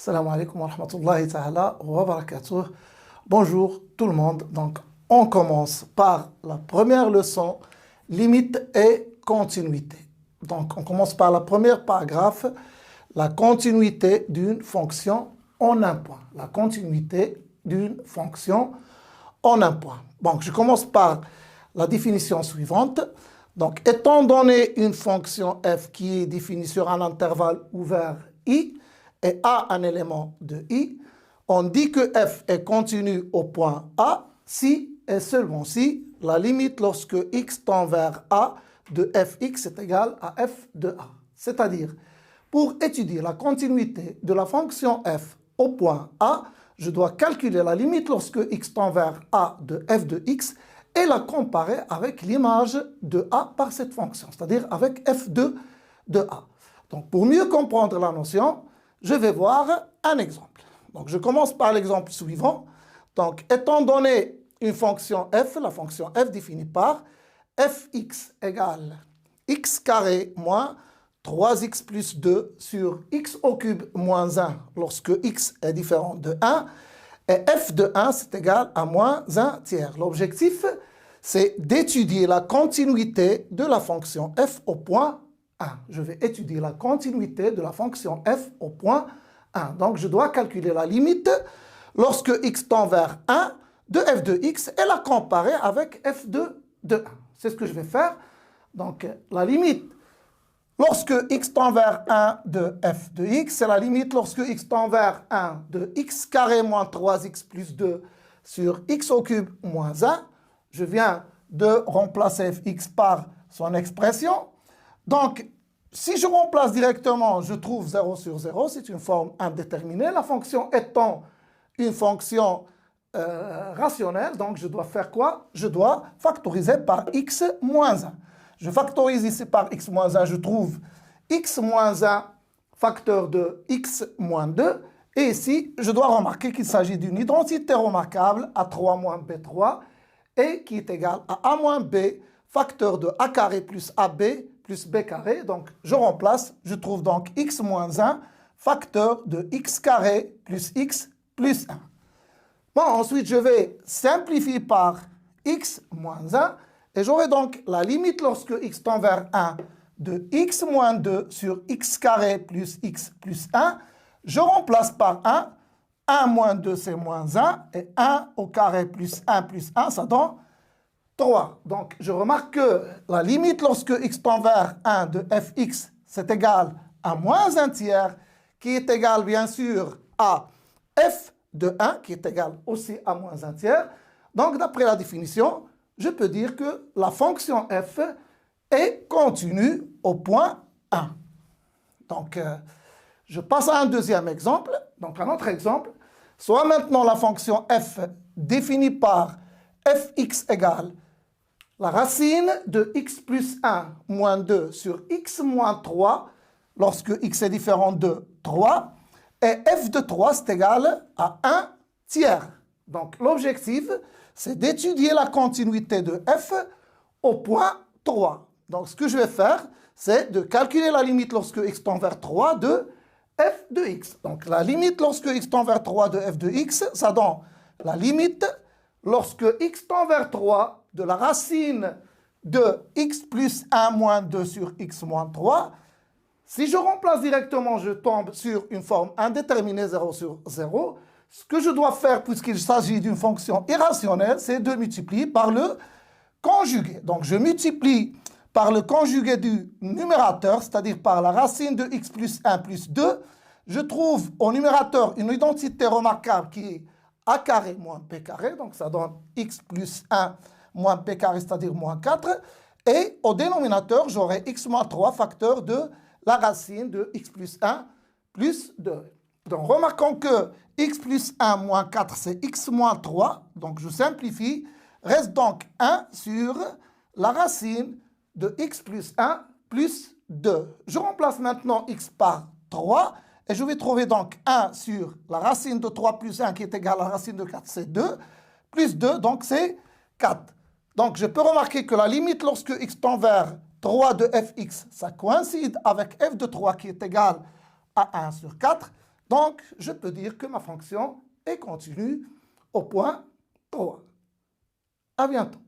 Assalamu alaikum wa rahmatullahi ta'ala wa barakatuh. Bonjour tout le monde. Donc, on commence par la première leçon, limite et continuité. Donc, on commence par la première paragraphe, la continuité d'une fonction en un point. La continuité d'une fonction en un point. Donc, je commence par la définition suivante. Donc, étant donné une fonction f qui est définie sur un intervalle ouvert i, et a un élément de i, on dit que f est continu au point A si et seulement si la limite lorsque x tend vers a de fx est égale à f de a. C'est-à-dire, pour étudier la continuité de la fonction f au point A, je dois calculer la limite lorsque x tend vers a de f de x et la comparer avec l'image de a par cette fonction, c'est-à-dire avec f2 de a. Donc, pour mieux comprendre la notion, je vais voir un exemple. Donc, je commence par l'exemple suivant. Donc, étant donné une fonction f, la fonction f définie par fx égale x carré moins 3x plus 2 sur x au cube moins 1 lorsque x est différent de 1. Et f de 1, c'est égal à moins 1 tiers. L'objectif, c'est d'étudier la continuité de la fonction f au point 1. Je vais étudier la continuité de la fonction f au point 1. Donc, je dois calculer la limite lorsque x tend vers 1 de f de x et la comparer avec f2 de 1. C'est ce que je vais faire. Donc, la limite lorsque x tend vers 1 de f de x, c'est la limite lorsque x tend vers 1 de x carré moins 3x plus 2 sur x au cube moins 1. Je viens de remplacer fx par son expression. Donc, si je remplace directement, je trouve 0 sur 0, c'est une forme indéterminée. La fonction étant une fonction rationnelle, donc je dois faire quoi? Je dois factoriser par x moins 1. Je factorise ici par x moins 1, je trouve x moins 1 facteur de x moins 2. Et ici, je dois remarquer qu'il s'agit d'une identité remarquable, a3 moins b3, et qui est égale à a moins b facteur de a carré plus ab plus b carré. Donc, je remplace, je trouve donc x moins 1 facteur de x carré plus x plus 1. Bon, ensuite, je vais simplifier par x moins 1 et j'aurai donc la limite lorsque x tend vers 1 de x moins 2 sur x carré plus x plus 1. Je remplace par 1. 1 moins 2, c'est moins 1. Et 1 au carré plus 1, ça donne 3. Donc, je remarque que la limite lorsque x tend vers 1 de fx, c'est égal à moins 1 tiers, qui est égal, bien sûr, à f de 1, qui est égal aussi à moins 1 tiers. Donc, d'après la définition, je peux dire que la fonction f est continue au point 1. Donc, je passe à un deuxième exemple. Donc, un autre exemple. Soit maintenant la fonction f définie par fx égale la racine de x plus 1 moins 2 sur x moins 3 lorsque x est différent de 3 et f de 3 c'est égal à 1 tiers. Donc l'objectif c'est d'étudier la continuité de f au point 3. Donc ce que je vais faire c'est de calculer la limite lorsque x tend vers 3 de f de x. Donc la limite lorsque x tend vers 3 de f de x, ça donne la limite lorsque x tend vers 3 de la racine de x plus 1 moins 2 sur x moins 3. Si je remplace directement, je tombe sur une forme indéterminée 0 sur 0. Ce que je dois faire, puisqu'il s'agit d'une fonction irrationnelle, c'est de multiplier par le conjugué. Donc je multiplie par le conjugué du numérateur, c'est-à-dire par la racine de x plus 1 plus 2. Je trouve au numérateur une identité remarquable qui est a carré moins b carré, donc ça donne x plus 1 moins b carré, c'est-à-dire moins 4. Et au dénominateur, j'aurai x moins 3 facteur de la racine de x plus 1 plus 2. Donc, remarquons que x plus 1 moins 4, c'est x moins 3. Donc, je simplifie. Reste donc 1 sur la racine de x plus 1 plus 2. Je remplace maintenant x par 3. Et je vais trouver donc 1 sur la racine de 3 plus 1 qui est égale à la racine de 4, c'est 2. Plus 2, donc c'est 4. Donc je peux remarquer que la limite lorsque x tend vers 3 de fx, ça coïncide avec f de 3 qui est égal à 1 sur 4. Donc, je peux dire que ma fonction est continue au point 3. À bientôt.